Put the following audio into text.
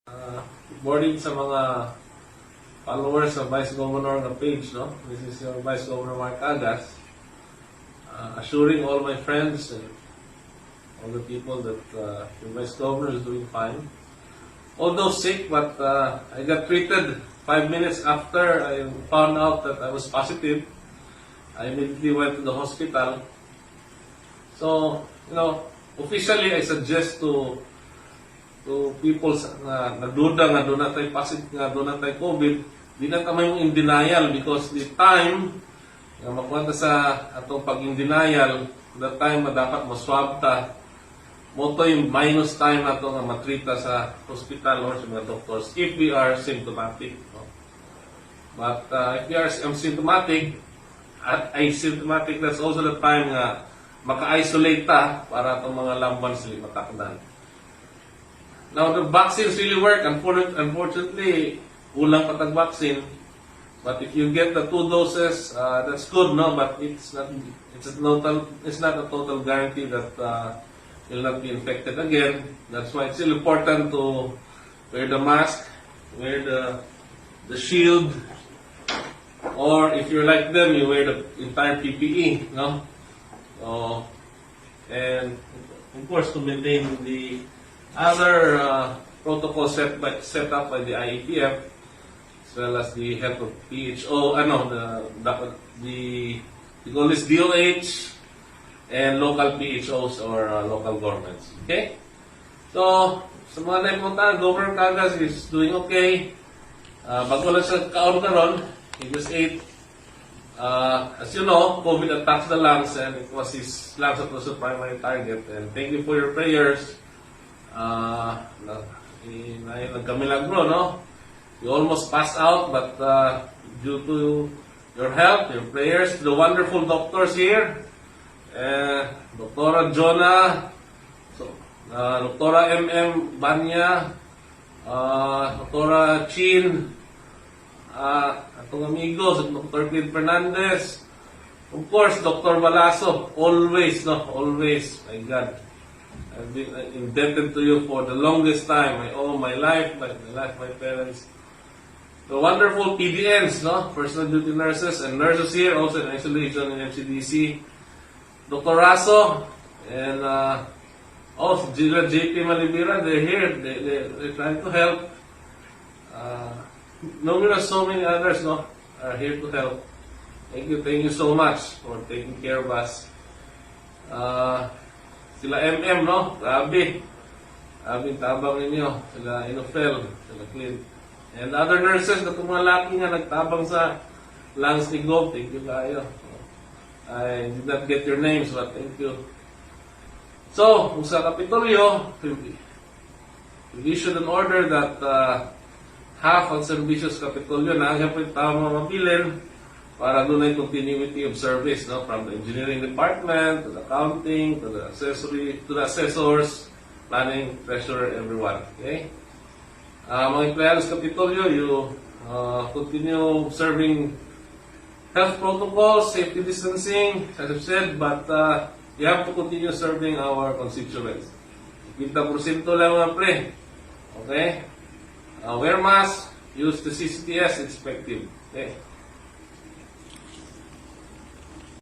Good morning sa mga followers sa Vice Governor na page, no? This is your Vice Governor Mark Agas, assuring all my friends and all the people that your Vice Governor is doing fine. Although sick, but I got treated 5 minutes after I found out that I was positive. I immediately went to the hospital. So, officially I suggest to people na nagduda nga doon natin positive nga doon natin COVID, di na kami yung in denial because the time nga makuha sa atong pag-in denial, the time na dapat maswab ta, mo to yung minus time na ito nga matrita sa hospital or sa mga doctors if we are symptomatic. No? But if we are asymptomatic at asymptomatic, that's also the time nga maka-isolate ta para itong mga loved ones sila matakdan. Now, the vaccines really work. Unfortunately, kulang patag vaccine. But if you get the 2 doses, that's good, no? But it's not a total guarantee that you'll not be infected again. That's why it's still important to wear the mask, wear the shield, or if you're like them, you wear the entire PPE, no? And of course, to maintain the other protocol set up by the IEPF, as well as the head of PHO, the goal is DOH and local PHOs or local governments. Okay? So, sa mga naipunta, Governor Agas is doing okay. Bago lang sa kaon karon, he just ate. As you know, COVID attacks the lungs and it was his lungs that was the primary target. And thank you for your prayers. Nagkamilagro, no? You almost passed out, but due to your help, your prayers, the wonderful doctors here, Dr. Jonah, Dr. M.M. Banya, Dr. Chin, atong amigos, Dr. Clint Fernandez, of course, Dr. Balaso, always, my God. I've been indebted to you for the longest time. I owe my life, my parents. The wonderful PDNs, no? Personal duty nurses and nurses here, also in isolation in MCDC. Dr. Raso and JP Malibira, they're here. They're trying to help. So many others, no, are here to help. Thank you so much for taking care of us. Sila MM, no? Grabe. Tabang ninyo. Sila Inofel, sila Clint. And other nurses na mga laki nga nagtabang sa lungs ni Gov. Thank you kayo. I did not get your names, but thank you. So, kung sa Kapitolyo, we issued an order that half ang servicios Kapitolyo na ang tama mabilin para doon ay continuity of service, no? From the engineering department, to the accounting, to the assessors, planning, treasurer, everyone. Okay? Mga empleyado sa Kapitolyo, you continue observing health protocols, safety distancing, as I've said, but you have to continue serving our constituents. 50% lang mga pre. Okay? Wear mask, use the CCTS, it's effective. Okay?